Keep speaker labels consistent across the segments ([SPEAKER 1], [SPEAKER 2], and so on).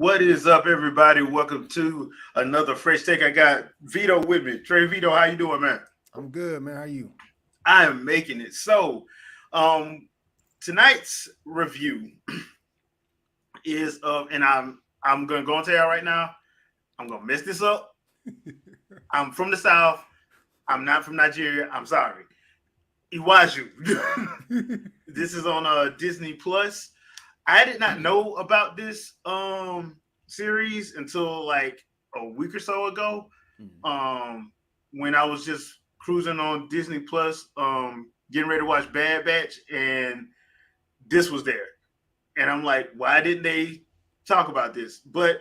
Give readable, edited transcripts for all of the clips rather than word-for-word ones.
[SPEAKER 1] What is up, everybody? Welcome to another fresh take. I got Vito with me. Trey Vito, how you doing, man?
[SPEAKER 2] I'm good, man. How you?
[SPEAKER 1] I am making it. So, um, tonight's review is of, and I'm gonna go and tell you right now, I'm gonna mess this up. I'm from the South. I'm not from Nigeria. I'm sorry. Iwaju. This is on Disney Plus. I did not know about this series until like a week or so ago. Um when I was just cruising on Disney Plus, getting ready to watch Bad Batch, and this was there. And I'm like, why didn't they talk about this? But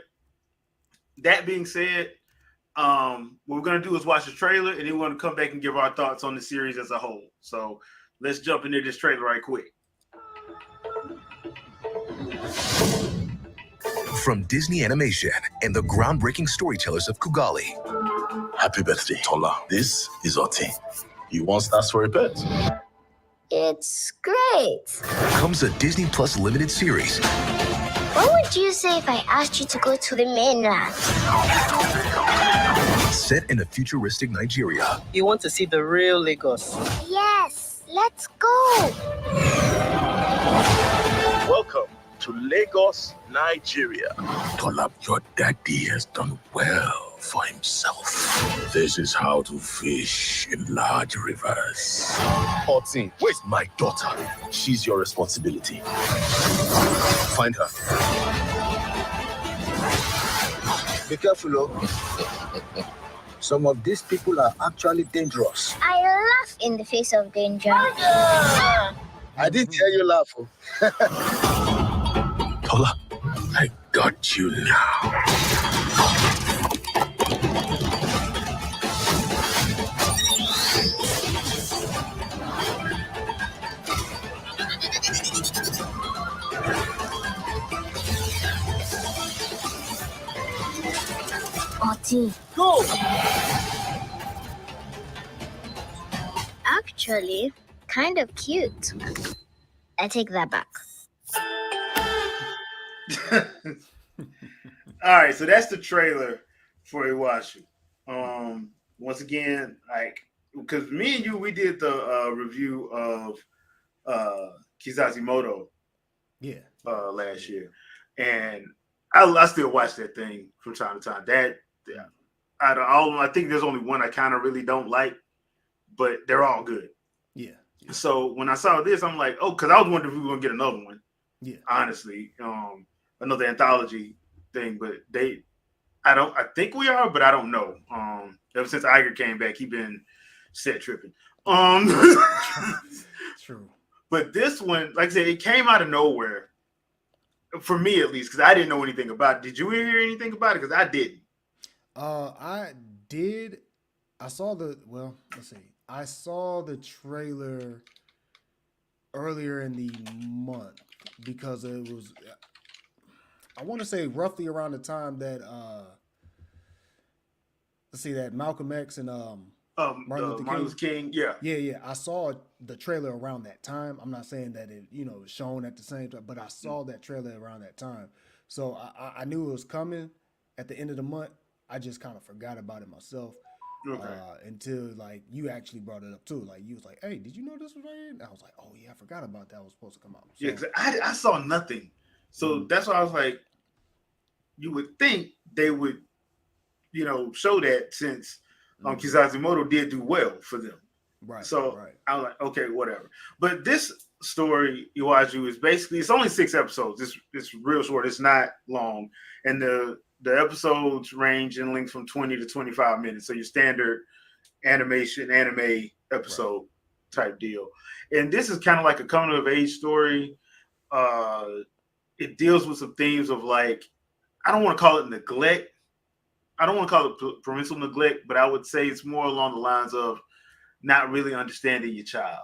[SPEAKER 1] that being said, what we're gonna do is watch the trailer, and then we're gonna come back and give our thoughts on the series as a whole. So let's jump into this trailer right quick.
[SPEAKER 3] From Disney Animation and the groundbreaking storytellers of Kugali.
[SPEAKER 4] Happy birthday, Tola. This is Oti. You want stars for a pet?
[SPEAKER 5] It's great.
[SPEAKER 3] Comes a Disney Plus limited series.
[SPEAKER 5] What would you say if I asked you to go to the mainland?
[SPEAKER 3] Set in a futuristic Nigeria.
[SPEAKER 6] You want to see the real Lagos?
[SPEAKER 5] Yes, let's go.
[SPEAKER 4] Welcome to Lagos, Nigeria.
[SPEAKER 3] Tola, your daddy has done well for himself. This is how to fish in large rivers.
[SPEAKER 4] Oti, where's my daughter? She's your responsibility. Find her.
[SPEAKER 7] Be careful, oh. Some of these people are actually dangerous.
[SPEAKER 5] I laugh in the face of danger.
[SPEAKER 7] I didn't hear you laugh.
[SPEAKER 3] Tola, I got you now.
[SPEAKER 5] Oti.
[SPEAKER 4] Go!
[SPEAKER 5] Actually, kind of cute. I take that back.
[SPEAKER 1] All right, so that's the trailer for Iwaju. Once again, like, because me and you, we did the review of Kizazimoto
[SPEAKER 2] Yeah.
[SPEAKER 1] last year, and I still watch that thing from time to time. Out of all of them, I think there's only one I kind of really don't like, but they're all good.
[SPEAKER 2] Yeah.
[SPEAKER 1] So when I saw this, I'm like, oh, because I was wondering if we were gonna get another one.
[SPEAKER 2] Yeah.
[SPEAKER 1] Honestly, another anthology thing, but I think we are, but I don't know. Ever since Iger came back, he been set tripping.
[SPEAKER 2] True.
[SPEAKER 1] But this one, like I said, it came out of nowhere for me at least, because I didn't know anything about it. Did you hear anything about it? Because I didn't.
[SPEAKER 2] I did. Let's see. I saw the trailer earlier in the month because it was, I want to say roughly around the time that that Malcolm X and Martin
[SPEAKER 1] Luther King, yeah.
[SPEAKER 2] Yeah. I saw the trailer around that time. I'm not saying that it, was shown at the same time, but I saw that trailer around that time. So I knew it was coming at the end of the month. I just kind of forgot about it myself.
[SPEAKER 1] Okay.
[SPEAKER 2] Until like you actually brought it up too. Like you was like, "Hey, did you know this was right here?" And I was like, "Oh yeah, I forgot about that. It was supposed to come out." So,
[SPEAKER 1] Yeah, 'cause I saw nothing. So that's why I was like, you would think they would, show that since Kizazimoto did do well for them.
[SPEAKER 2] right.
[SPEAKER 1] So
[SPEAKER 2] right.
[SPEAKER 1] I was like, okay, whatever. But this story, Iwaju, is basically, it's only 6 episodes. It's real short. It's not long. And the episodes range in length from 20 to 25 minutes. So your standard anime episode type deal. And this is kind of like a coming of age story. It deals with some themes of, like, I don't want to call it neglect. I don't want to call it parental neglect, but I would say it's more along the lines of not really understanding your child.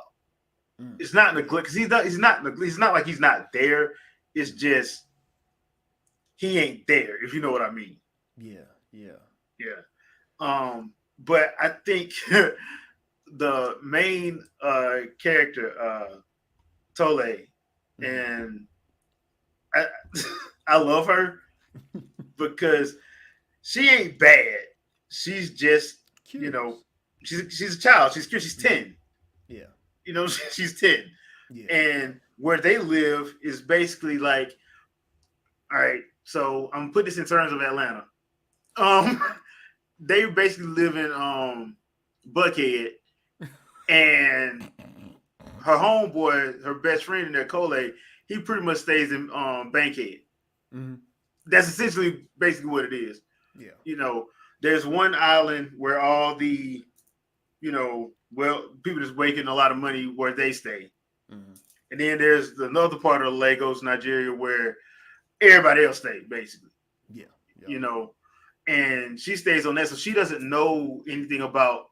[SPEAKER 1] It's not neglect because he's not like he's not there. It's just he ain't there, if you know what I mean.
[SPEAKER 2] Yeah.
[SPEAKER 1] But I think the main character, Tole, and I love her. because she ain't bad. She's just, you
[SPEAKER 2] Cute.
[SPEAKER 1] know, she's a child. She's cute. She's 10.
[SPEAKER 2] Yeah.
[SPEAKER 1] You know, she's 10.
[SPEAKER 2] Yeah.
[SPEAKER 1] And where they live is basically like, all right, so I'm gonna put this in terms of Atlanta. Um, they basically live in Buckhead, and her homeboy, her best friend in there, Cole, he pretty much stays in Bankhead.
[SPEAKER 2] Mm-hmm.
[SPEAKER 1] That's essentially basically what it is.
[SPEAKER 2] Yeah.
[SPEAKER 1] You know, there's one island where all the, people just making a lot of money where they stay.
[SPEAKER 2] Mm-hmm.
[SPEAKER 1] And then there's another part of Lagos, Nigeria, where everybody else stays, basically.
[SPEAKER 2] Yeah. Yeah.
[SPEAKER 1] You know, and she stays on that, so she doesn't know anything about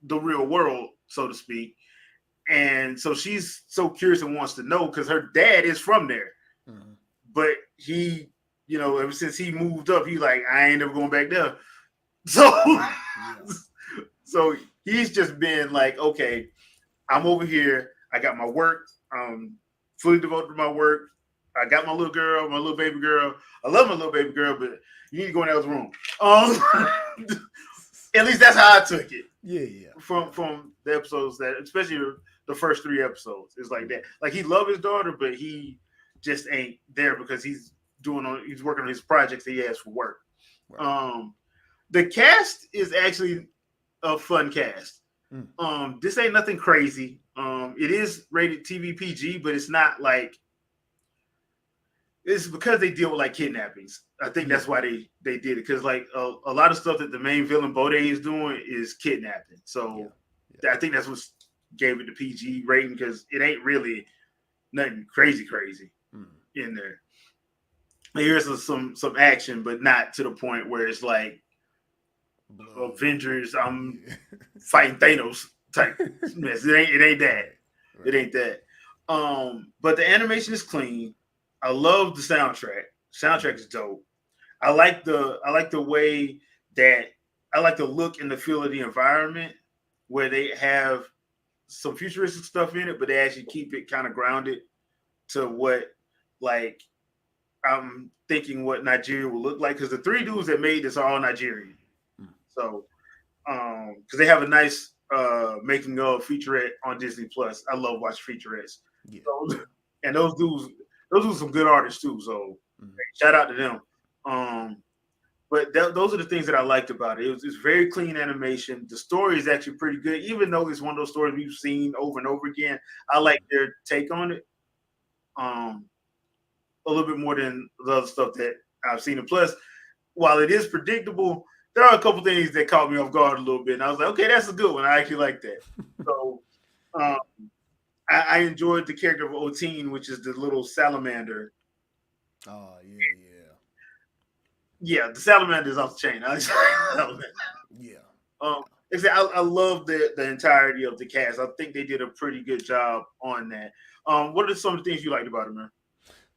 [SPEAKER 1] the real world, so to speak. And so she's so curious and wants to know because her dad is from there,
[SPEAKER 2] Mm-hmm.
[SPEAKER 1] but he, ever since he moved up, he's like, I ain't never going back there. So,
[SPEAKER 2] Yeah.
[SPEAKER 1] so he's just been like, okay, I'm over here. I got my work. Fully devoted to my work. I got my little girl, my little baby girl. I love my little baby girl, but you need to go in the other room. At least that's how I took it.
[SPEAKER 2] Yeah. Yeah.
[SPEAKER 1] From the episodes that, especially the first 3 episodes, is like that. Like he loved his daughter, but he just ain't there because he's working on his projects that he has for work.
[SPEAKER 2] Right.
[SPEAKER 1] The cast is actually a fun cast. This ain't nothing crazy. It is rated TV PG, but it's not like, it's because they deal with like kidnappings. I think that's why they did it, because like a lot of stuff that the main villain Bode is doing is kidnapping. So I think that's what gave it the PG rating, because it ain't really nothing crazy in there. Here's some action, but not to the point where it's like
[SPEAKER 2] Blood.
[SPEAKER 1] Avengers. I'm fighting Thanos type mess. It ain't that.
[SPEAKER 2] Right.
[SPEAKER 1] It ain't that. But the animation is clean. I love the soundtrack. Soundtrack is dope. I like the way that I like the look and the feel of the environment, where they have some futuristic stuff in it, but they actually keep it kind of grounded to what, like, I'm thinking what Nigeria will look like, because the 3 dudes that made this are all Nigerian. So, because they have a nice making of featurette on Disney Plus. I love watching featurettes.
[SPEAKER 2] Yeah.
[SPEAKER 1] So, and those dudes are some good artists too. So, shout out to them. But those are the things that I liked about it. It's very clean animation. The story is actually pretty good, even though it's one of those stories we've seen over and over again. I like their take on it. A little bit more than the other stuff that I've seen. And plus, while it is predictable, there are a couple things that caught me off guard a little bit. And I was like, okay, that's a good one. I actually like that. So I enjoyed the character of Otine, which is the little salamander.
[SPEAKER 2] Oh, yeah.
[SPEAKER 1] Yeah, the salamander is off the chain. I like salamander.
[SPEAKER 2] Yeah.
[SPEAKER 1] I love the entirety of the cast. I think they did a pretty good job on that. What are some of the things you liked about it, man?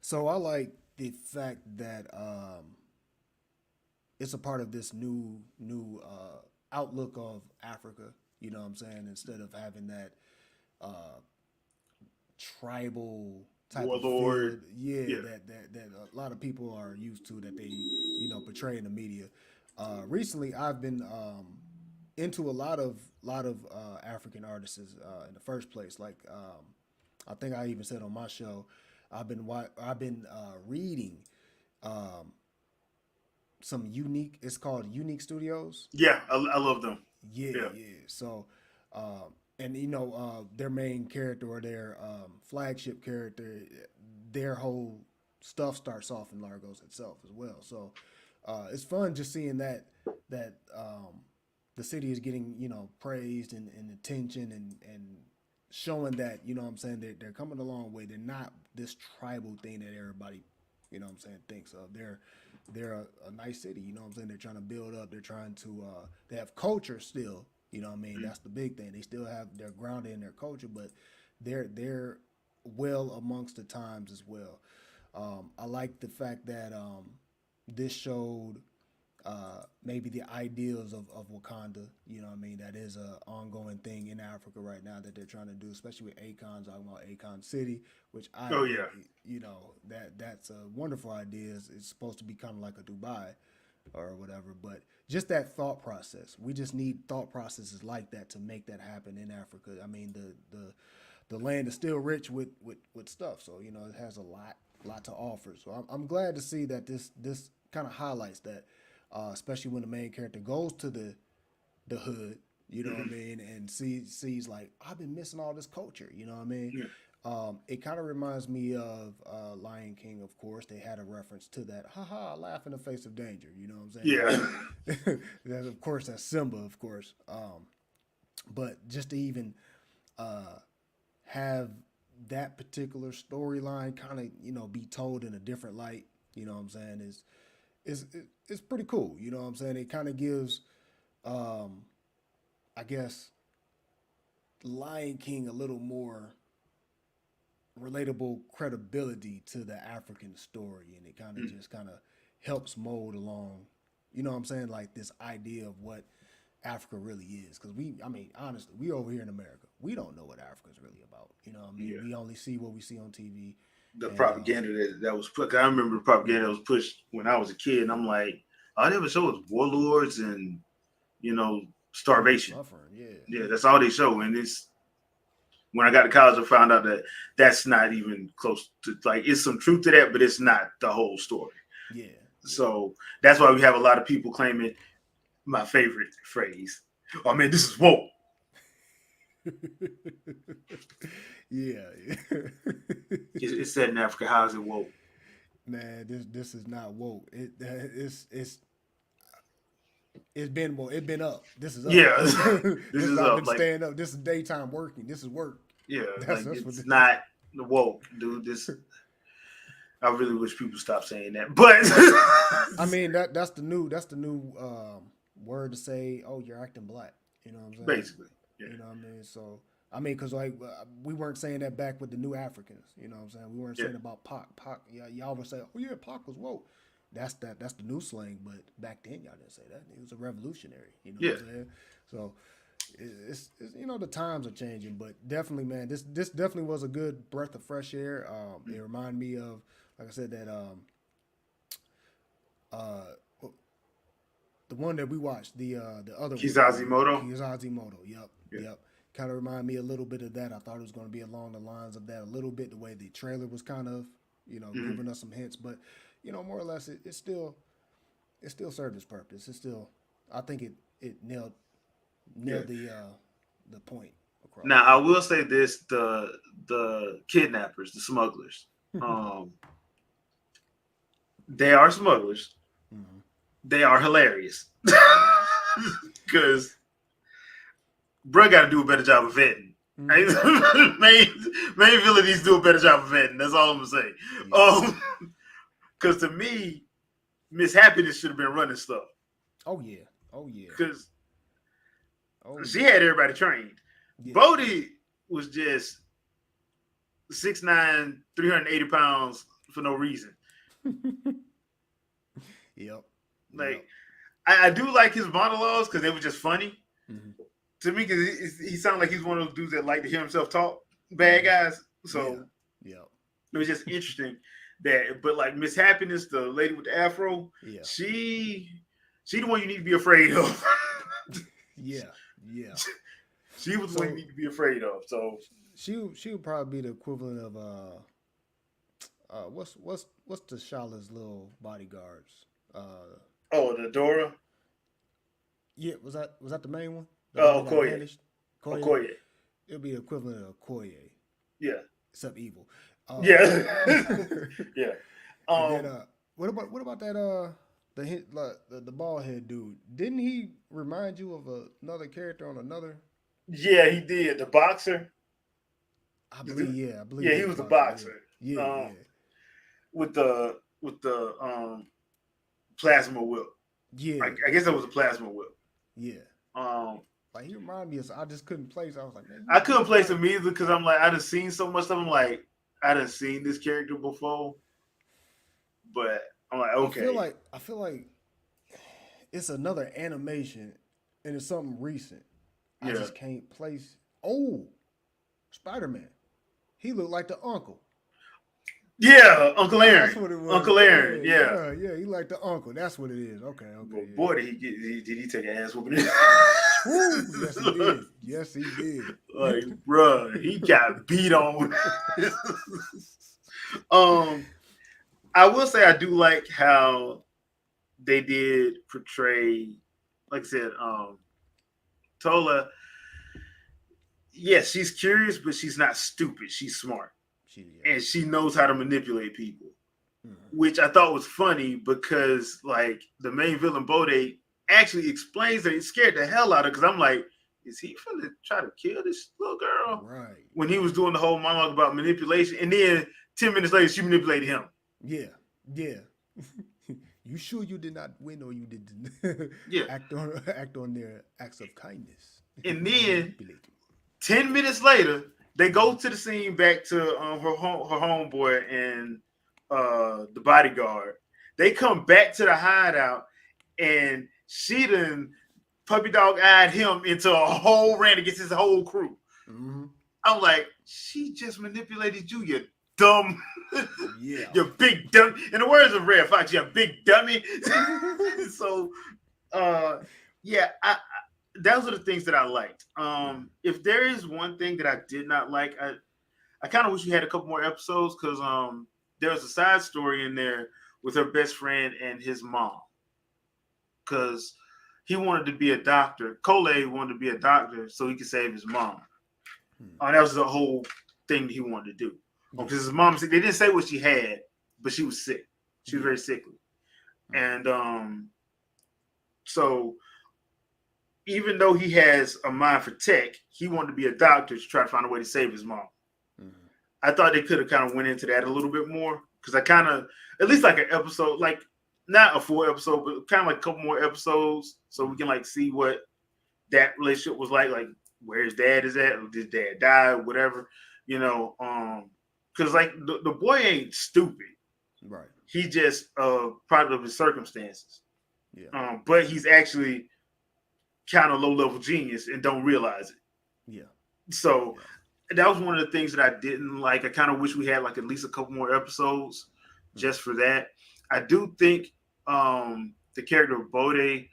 [SPEAKER 2] So I like the fact that it's a part of this new outlook of Africa. You know what I'm saying? Instead of having that tribal type
[SPEAKER 1] Warlord.
[SPEAKER 2] of feel, yeah. That a lot of people are used to, that they portray in the media. Recently, I've been into a lot of African artists in the first place. Like I think I even said on my show, I've been reading some unique. It's called Unique Studios.
[SPEAKER 1] Yeah, I love them.
[SPEAKER 2] Yeah. So, and their main character, or their flagship character, their whole stuff starts off in Largos itself as well. So, it's fun just seeing that the city is getting praised and attention, and showing that what I'm saying, they're coming a long way. They're not this tribal thing that everybody what I'm saying thinks of. They're a nice city. What I'm saying, they're trying to build up. They're trying to they have culture still. What I mean, that's the big thing. They still have, they're grounded in their culture, but they're well amongst the times as well. I like the fact that this showed maybe the ideals of Wakanda. What I mean, that is a ongoing thing in Africa right now that they're trying to do, especially with Akon, talking about Akon City, which that's a wonderful idea. It's supposed to be kind of like a Dubai or whatever, but just that thought process. We just need thought processes like that to make that happen in Africa. I mean, the land is still rich with stuff, so you know it has a lot to offer. So I'm glad to see that this kind of highlights that, especially when the main character goes to the hood, you know what I mean, and sees like I've been missing all this culture, you know what I mean.
[SPEAKER 1] Yeah.
[SPEAKER 2] It kind of reminds me of Lion King, of course. They had a reference to that. Haha, laugh in the face of danger. You know what I'm
[SPEAKER 1] Yeah.
[SPEAKER 2] saying? That, of course, that's Simba, of course. But just to even have that particular storyline kind of, you know, be told in a different light, you know what I'm saying, is pretty cool. You know what I'm saying? It kind of gives, I guess, Lion King a little more relatable credibility to the African story, and it kind of just kind of helps mold along, you know what I'm saying, like this idea of what Africa really is. Because I mean, honestly, we over here in America, we don't know what Africa is really about. You know what I mean?
[SPEAKER 1] Yeah.
[SPEAKER 2] We only see what we see on TV.
[SPEAKER 1] The
[SPEAKER 2] And
[SPEAKER 1] propaganda that was put. I remember the propaganda that was pushed when I was a kid, and I'm like, all they ever show was warlords and starvation.
[SPEAKER 2] suffering, yeah.
[SPEAKER 1] Yeah, that's all they show, and it's when I got to college, I found out that that's not even close to like it's some truth to that, but it's not the whole story.
[SPEAKER 2] Yeah.
[SPEAKER 1] So that's why we have a lot of people claiming my favorite phrase. Oh man, this is woke.
[SPEAKER 2] Yeah.
[SPEAKER 1] It's set in Africa. How is it woke?
[SPEAKER 2] Man, this is not woke. It's been woke. It's been up. This is up.
[SPEAKER 1] Yeah,
[SPEAKER 2] this
[SPEAKER 1] is
[SPEAKER 2] I've
[SPEAKER 1] up.
[SPEAKER 2] been
[SPEAKER 1] Like,
[SPEAKER 2] staying up. This is daytime working. This is work.
[SPEAKER 1] yeah,
[SPEAKER 2] That's
[SPEAKER 1] like
[SPEAKER 2] what
[SPEAKER 1] it's
[SPEAKER 2] this
[SPEAKER 1] not woke, dude. This I really wish people stop saying that, but
[SPEAKER 2] I mean that's the new word to say. Oh, you're acting black. You know what I'm saying?
[SPEAKER 1] basically, yeah.
[SPEAKER 2] You know what I mean? So I mean, because like we weren't saying that back with the new Africans. You know what I'm saying? We weren't saying about Pac. Pac, yeah, y'all were saying, oh yeah, Pac was woke. That's the new slang. But back then, y'all didn't say that. He was a revolutionary. You know
[SPEAKER 1] Yeah.
[SPEAKER 2] what I'm saying? So it's you know the times are changing, but definitely, man, this definitely was a good breath of fresh air. It reminded me of, like I said, that the one that we watched, the other
[SPEAKER 1] Kizazimoto.
[SPEAKER 2] Kizazimoto. Yep.
[SPEAKER 1] Yeah.
[SPEAKER 2] Yep. Kind of remind me a little bit of that. I thought it was going to be along the lines of that a little bit. The way the trailer was kind of, giving us some hints, but more or less, it still served its purpose. It still, I think it nailed the point across.
[SPEAKER 1] Now I will say this: the kidnappers, the smugglers, they are smugglers.
[SPEAKER 2] Mm-hmm.
[SPEAKER 1] They are hilarious because bro got to do a better job of vetting.
[SPEAKER 2] Mm-hmm.
[SPEAKER 1] main villain needs to do a better job of vetting. That's all I'm gonna say.
[SPEAKER 2] Yeah.
[SPEAKER 1] Because to me, Miss Happiness should have been running stuff.
[SPEAKER 2] Oh yeah.
[SPEAKER 1] Because she
[SPEAKER 2] yeah.
[SPEAKER 1] had everybody trained.
[SPEAKER 2] Yeah.
[SPEAKER 1] Bodie was just 6'9", 380 pounds for no reason.
[SPEAKER 2] Yep.
[SPEAKER 1] Like,
[SPEAKER 2] Yep.
[SPEAKER 1] I do like his monologues because they were just funny
[SPEAKER 2] Mm-hmm.
[SPEAKER 1] to me. Because he sounded like he's one of those dudes that like to hear himself talk. Bad guys. So
[SPEAKER 2] yeah.
[SPEAKER 1] it was just interesting that. But like Miss Happiness, the lady with the afro,
[SPEAKER 2] Yeah.
[SPEAKER 1] she the one you need to be afraid of.
[SPEAKER 2] Yeah.
[SPEAKER 1] She was the one you need to be afraid of. So
[SPEAKER 2] she would probably be the equivalent of what's T'Challa's little bodyguards?
[SPEAKER 1] the Dora.
[SPEAKER 2] Yeah, was that the main one?
[SPEAKER 1] Okoye.
[SPEAKER 2] Okoye. It'll be the equivalent of Okoye,
[SPEAKER 1] Yeah.
[SPEAKER 2] except evil.
[SPEAKER 1] Yeah. Yeah.
[SPEAKER 2] And then, what about that the bald head dude? Didn't he remind you of another character on another?
[SPEAKER 1] Yeah, he did. The boxer.
[SPEAKER 2] I believe. Yeah,
[SPEAKER 1] he was the boxer.
[SPEAKER 2] Yeah.
[SPEAKER 1] With the plasma whip.
[SPEAKER 2] Yeah.
[SPEAKER 1] I guess that was a plasma whip.
[SPEAKER 2] Yeah. Like he reminded me of. I just couldn't place. I was like, man,
[SPEAKER 1] I couldn't place him either because I'm like, I done seen so much stuff. I'm like, I done seen this character before, but I'm like, okay.
[SPEAKER 2] I feel like it's another animation, and it's something recent. I just can't place. Oh, Spider-Man. He looked like the uncle.
[SPEAKER 1] Yeah, Uncle Aaron.
[SPEAKER 2] That's what it was.
[SPEAKER 1] Uncle Aaron. Yeah.
[SPEAKER 2] Yeah. He like the uncle. That's what it is. Okay.
[SPEAKER 1] Well,
[SPEAKER 2] Yeah.
[SPEAKER 1] boy, did he take an ass whooping?
[SPEAKER 2] Woo! Yes, he did. Yes, he did.
[SPEAKER 1] Like, bruh, he got beat on. I will say I do like how they did portray, like I said, Tola. Yes, she's curious, but she's not stupid. She's smart, and she knows how to manipulate people, which I thought was funny because, like, the main villain Bode actually explains that it scared the hell out of her. Because I'm like, is he finna try to kill this little girl?
[SPEAKER 2] Right.
[SPEAKER 1] When he was doing the whole monologue about manipulation, and then 10 minutes later, she manipulated him.
[SPEAKER 2] Yeah. You sure you did not win, or you did act on their acts of kindness?
[SPEAKER 1] And then 10 minutes later, they go to the scene back to her homeboy and the bodyguard. They come back to the hideout, and she done puppy dog eyed him into a whole rant against his whole crew.
[SPEAKER 2] Mm-hmm.
[SPEAKER 1] I'm like, she just manipulated you, you dumb,
[SPEAKER 2] you
[SPEAKER 1] big dummy. In the words of Red Fox, you big dummy. So, yeah, those are the things that I liked. If there is one thing that I did not like, I kind of wish we had a couple more episodes because there was a side story in there with her best friend and his mom. Because he wanted to be a doctor. Cole wanted to be a doctor so he could save his mom. That was the whole thing that he wanted to do. Because his mom, they didn't say what she had, but she was sick. She was very sickly. And so even though he has a mind for tech, he wanted to be a doctor to try to find a way to save his mom. I thought they could have kind of went into that a little bit more because I kind of, at least like an episode, like not a full episode, but kind of like a couple more episodes so we can like see what that relationship was like where his dad is at, or did his dad die, or whatever, because like the boy ain't stupid.
[SPEAKER 2] Right.
[SPEAKER 1] He just product of his circumstances. Yeah. But he's actually kind of low level genius and don't realize it. Yeah. So that was one of the things that I didn't like. I kind of wish we had like at least a couple more episodes just for that. I do think the character of Bode,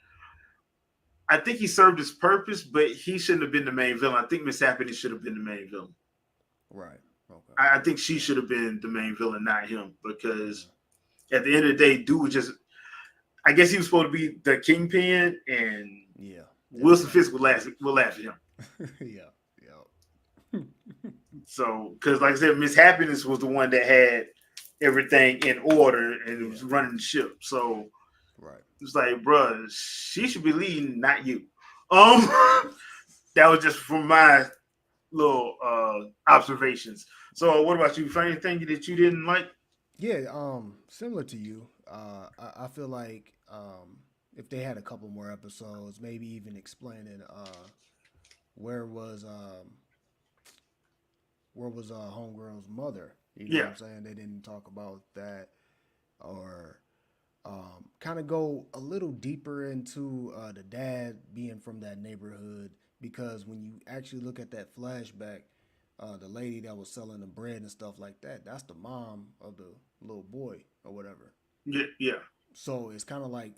[SPEAKER 1] I think he served his purpose, but he shouldn't have been the main villain. I think Miss Happiness should have been the main villain.
[SPEAKER 2] Right. Okay.
[SPEAKER 1] I think she should have been the main villain, not him, because at the end of the day, dude was just, I guess he was supposed to be the kingpin, and Wilson Fisk will laugh at him. So, because like I said, Miss Happiness was the one that had everything in order and was running the ship. So, it's like, bro, she should be leading, not you. That was just from my little observations. So, what about you? Find anything that you didn't like?
[SPEAKER 2] Yeah, similar to you. I feel like if they had a couple more episodes, maybe even explaining where was Homegirl's mother. You know what I'm saying? They didn't talk about that, or kind of go a little deeper into the dad being from that neighborhood, because when you actually look at that flashback, the lady that was selling the bread and stuff like that, that's the mom of the little boy or whatever.
[SPEAKER 1] Yeah.
[SPEAKER 2] So it's kind of like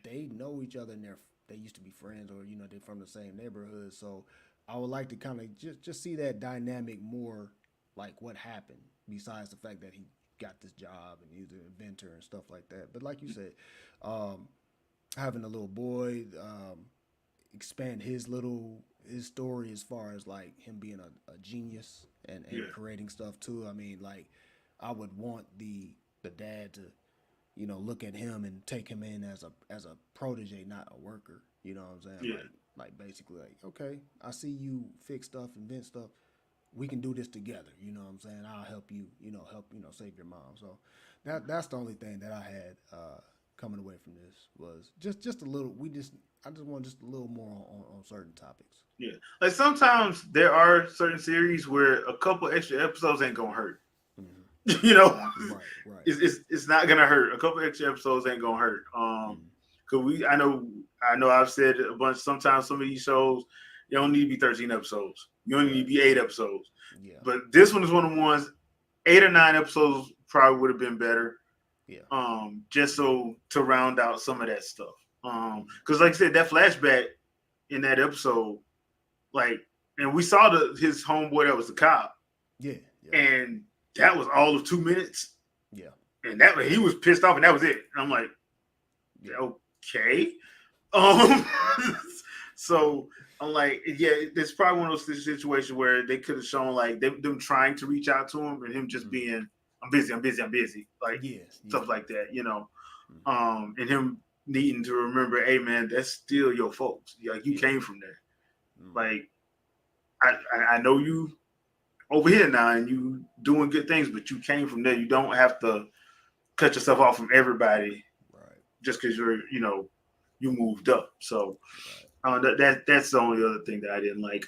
[SPEAKER 2] they know each other and they used to be friends, or they're from the same neighborhood. So I would like to kind of just see that dynamic more, like what happened besides the fact that he got this job and he's an inventor and stuff like that. But like you said, having a little boy, expand his story as far as like him being a genius and creating stuff too. I mean, like I would want the dad to, look at him and take him in as a protege, not a worker. You know what I'm saying?
[SPEAKER 1] Yeah.
[SPEAKER 2] Like basically like, okay, I see you fix stuff, invent stuff. We can do this together. You know what I'm saying? I'll help you, save your mom. So that's the only thing that I had coming away from this was just a little, I just want just a little more on certain topics.
[SPEAKER 1] Yeah. Like sometimes there are certain series where a couple extra episodes ain't gonna hurt.
[SPEAKER 2] Mm-hmm. Right.
[SPEAKER 1] It's not gonna hurt. A couple extra episodes ain't gonna hurt. Cause I know I've said a bunch. Sometimes some of these shows, you don't need to be 13 episodes. You only need to be 8 episodes.
[SPEAKER 2] Yeah.
[SPEAKER 1] But this one is one of the ones, 8 or 9 episodes probably would have been better.
[SPEAKER 2] Yeah.
[SPEAKER 1] Just so to round out some of that stuff. Because like I said, that flashback in that episode, like, and we saw his homeboy that was the cop,
[SPEAKER 2] Yeah.
[SPEAKER 1] and that was all of 2 minutes,
[SPEAKER 2] Yeah.
[SPEAKER 1] and that he was pissed off, and that was it. And I'm like,
[SPEAKER 2] Yeah.
[SPEAKER 1] okay. Um, so I'm like, yeah, it's probably one of those situations where they could have shown like them trying to reach out to him and him just being, I'm busy, like stuff like that, you know. And him needing to remember, hey man, that's still your folks. Like you came from there. Like I know you over here now and you doing good things, but you came from there. You don't have to cut yourself off from everybody,
[SPEAKER 2] right?
[SPEAKER 1] Just because you're, you moved up. So that's the only other thing that I didn't like.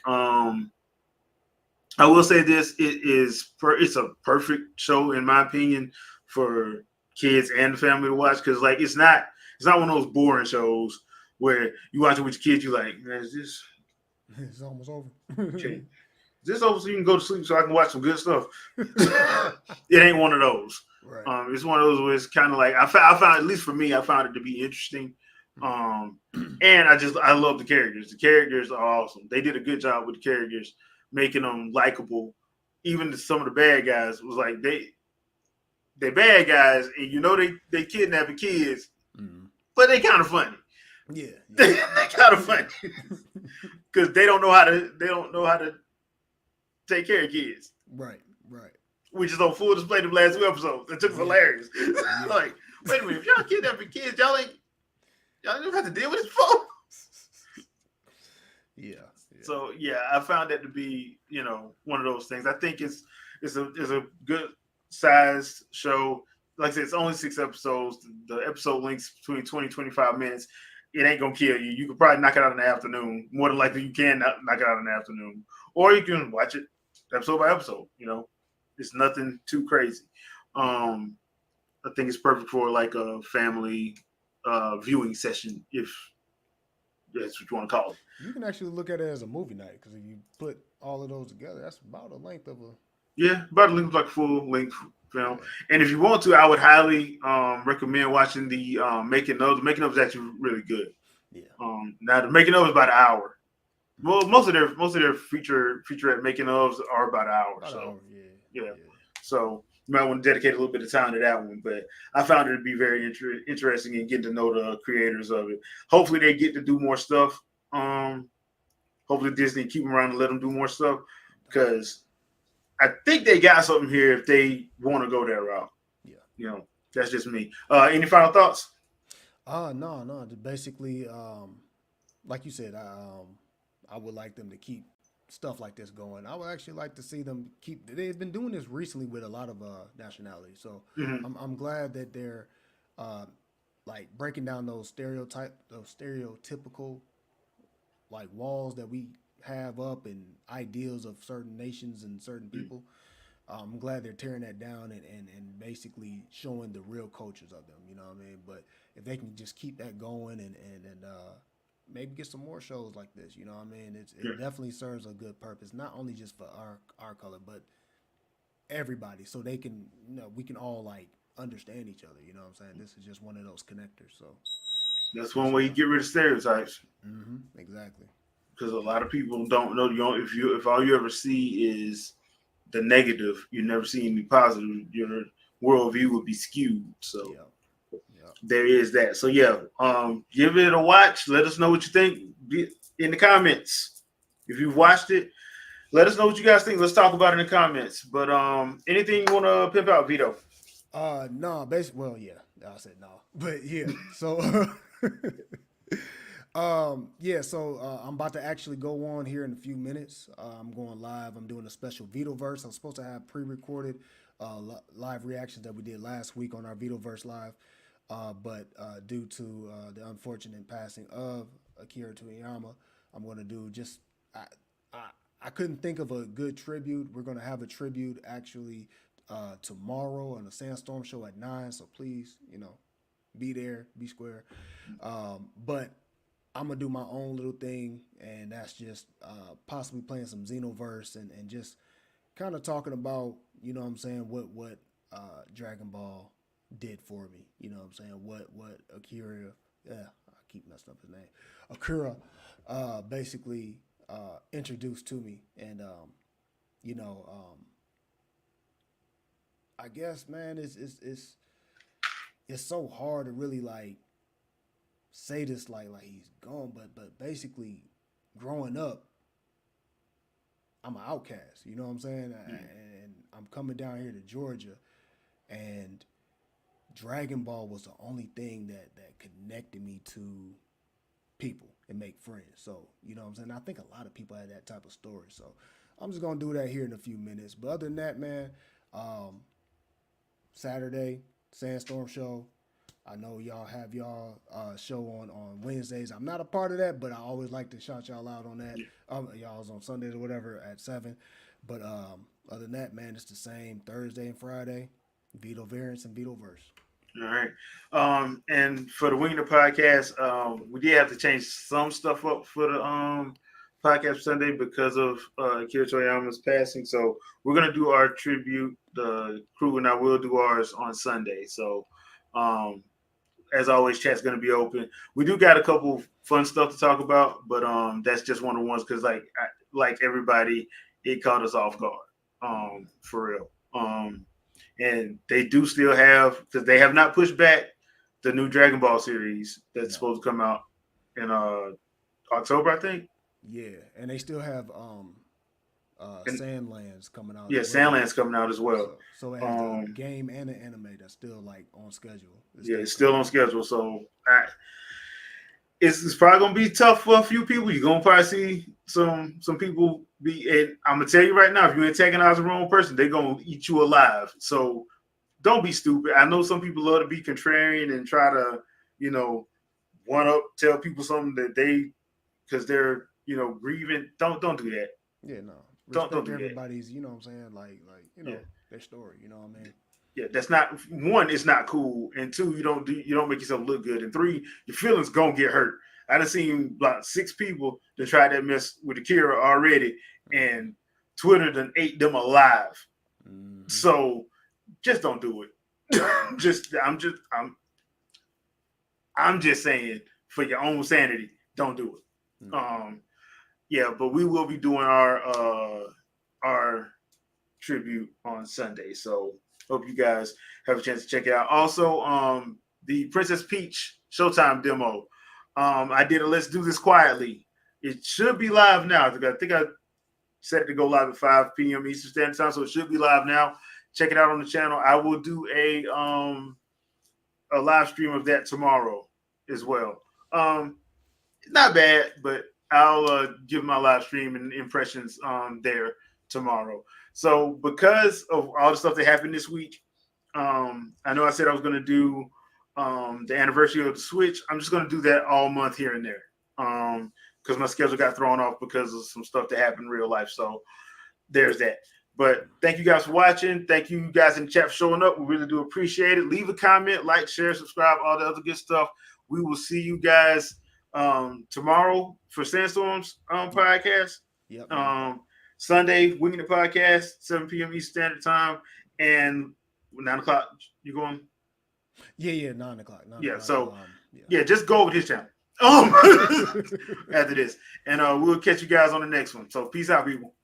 [SPEAKER 1] I will say this: it's a perfect show in my opinion for kids and the family to watch because like it's not one of those boring shows where you watch it with your kids. You like, man, is this?
[SPEAKER 2] It's almost over.
[SPEAKER 1] Okay. Is this over so you can go to sleep so I can watch some good stuff? It ain't one of those.
[SPEAKER 2] Right.
[SPEAKER 1] It's one of those where it's kind of like I found at least for me, I found it to be interesting. And I love the characters. The characters are awesome. They did a good job with the characters, making them likable. Even some of the bad guys was like they bad guys, and they kidnapping kids, but they kind of funny.
[SPEAKER 2] Yeah.
[SPEAKER 1] They kind of funny because they don't know how to take care of kids.
[SPEAKER 2] Right.
[SPEAKER 1] Which is on full display the last 2 episodes. It took hilarious. Like, wait a minute, if y'all kidnapping kids, y'all don't have to deal with this before.
[SPEAKER 2] Yeah.
[SPEAKER 1] So yeah, I found that to be, one of those things. I think it's a good sized show. Like I said, it's only 6 episodes. The episode lengths between 20 and 25 minutes. It ain't gonna kill you. You could probably knock it out in the afternoon. More than likely, you can knock it out in the afternoon, or you can watch it episode by episode. It's nothing too crazy. I think it's perfect for like a family viewing session, if that's what you want to call it.
[SPEAKER 2] You can actually look at it as a movie night because if you put all of those together, that's about the length of a.
[SPEAKER 1] Yeah, about the length like full length film. And if you want to, I would highly recommend watching the making of. The making of is actually really good.
[SPEAKER 2] Yeah.
[SPEAKER 1] Now the making of is about an hour. Well, most of their featurette making ofs are about an hour.
[SPEAKER 2] About
[SPEAKER 1] so
[SPEAKER 2] an hour, yeah.
[SPEAKER 1] So you might want to dedicate a little bit of time to that one. But I found it to be very interesting in getting to know the creators of it. Hopefully they get to do more stuff. Hopefully Disney keep them around and let them do more stuff because I think they got something here if they want to go that route. Yeah. That's just me. Any final thoughts?
[SPEAKER 2] No. Basically, like you said, I would like them to keep stuff like this going. I would actually like to see them keep. They've been doing this recently with a lot of nationalities, so I'm glad that they're like breaking down those stereotypical like walls that we have up and ideals of certain nations and certain people. I'm glad they're tearing that down and basically showing the real cultures of them. You know what I mean? But if they can just keep that going and maybe get some more shows like this, you know what I mean? It definitely serves a good purpose, not only just for our color, but everybody, so they can, we can all like understand each other. You know what I'm saying? This is just one of those connectors. So
[SPEAKER 1] that's one way you get rid of stereotypes.
[SPEAKER 2] Exactly.
[SPEAKER 1] Because a lot of people don't know. If all you ever see is the negative, you never see any positive. Your worldview would be skewed. So. There is that. So give it a watch. Let us know what you think in the comments. If you've watched it, let us know what you guys think. Let's talk about it in the comments. But anything you want to pimp out, Vito?
[SPEAKER 2] No, basically, well, yeah, I said no, but yeah. So, I'm about to actually go on here in a few minutes. I'm going live. I'm doing a special Vitoverse. I'm supposed to have pre-recorded live reactions that we did last week on our Vitoverse live. But due to the unfortunate passing of Akira Toriyama, I'm going to do just I couldn't think of a good tribute. We're going to have a tribute actually tomorrow on the Sandstorm show at 9. So please, be there, be square. But I'm going to do my own little thing, and that's just possibly playing some Xenoverse and just kind of talking about you know what I'm saying, what Dragon Ball did for me. You know what I'm saying? What Akira, yeah, I keep messing up his name. Akira basically introduced to me. And you know, I guess, man, it's so hard to really like say this like he's gone, but basically growing up, I'm an outcast. You know what I'm saying? And I'm coming down here to Georgia, and Dragon Ball was the only thing that connected me to people and make friends. So, you know what I'm saying? I think a lot of people had that type of story. So I'm just gonna do that here in a few minutes. But other than that, man, Saturday, Sandstorm show. I know y'all have y'all show on Wednesdays. I'm not a part of that, but I always like to shout y'all out on that. Y'all's on Sundays or whatever at 7. But other than that, man, it's the same Thursday and Friday. Veto Variance and Veto Verse.
[SPEAKER 1] All right. And for the Wing the podcast, we did have to change some stuff up for the podcast Sunday because of Akira Toriyama's passing. So we're gonna do our tribute, the crew, and I will do ours on Sunday. So as always, chat's gonna be open. We do got a couple fun stuff to talk about, but that's just one of the ones because like everybody, it caught us off guard. For real. And they do still have, because they have not pushed back the new Dragon Ball series that's supposed to come out in October, I think.
[SPEAKER 2] Yeah, and they still have Sandlands coming out.
[SPEAKER 1] Yeah, Sandlands coming out as well.
[SPEAKER 2] So it has the game and the anime that's still like on schedule.
[SPEAKER 1] It's still on schedule. So it's probably gonna be tough for a few people. You're gonna probably see some people be. And I'm gonna tell you right now, if you antagonize the wrong person, they're gonna eat you alive. So don't be stupid. I know some people love to be contrarian and try to, one up, tell people something that because they're grieving. Don't do that.
[SPEAKER 2] Yeah, no.
[SPEAKER 1] Don't do
[SPEAKER 2] everybody's,
[SPEAKER 1] that.
[SPEAKER 2] You know what I'm saying, their story. You know what I mean?
[SPEAKER 1] Yeah, that's not, one, it's not cool, and two, you don't make yourself look good, and three, your feelings gonna get hurt. I done seen about 6 people that tried that mess with Akira already, and Twitter done ate them alive. Mm-hmm. So just don't do it. I'm just saying, for your own sanity, don't do it. Mm-hmm. Yeah, but we will be doing our tribute on Sunday, so hope you guys have a chance to check it out. Also, the Princess Peach Showtime demo. I did a Let's Do This Quietly. It should be live now. I think I set it to go live at 5 p.m. Eastern Standard Time, so it should be live now. Check it out on the channel. I will do a live stream of that tomorrow as well. Not bad, but I'll give my live stream and impressions there tomorrow. So because of all the stuff that happened this week, I know I said I was going to do the anniversary of the Switch. I'm just going to do that all month here and there because my schedule got thrown off because of some stuff that happened in real life. So there's that. But thank you guys for watching. Thank you guys in the chat for showing up. We really do appreciate it. Leave a comment, like, share, subscribe, all the other good stuff. We will see you guys tomorrow for Sandstorm's podcast.
[SPEAKER 2] Yep.
[SPEAKER 1] Sunday, Winging the Podcast, 7 p.m. Eastern Standard Time, and 9 o'clock. You going?
[SPEAKER 2] Yeah, 9 o'clock. 9
[SPEAKER 1] yeah,
[SPEAKER 2] o'clock.
[SPEAKER 1] so just go over his channel after this, and we'll catch you guys on the next one. So peace out, people.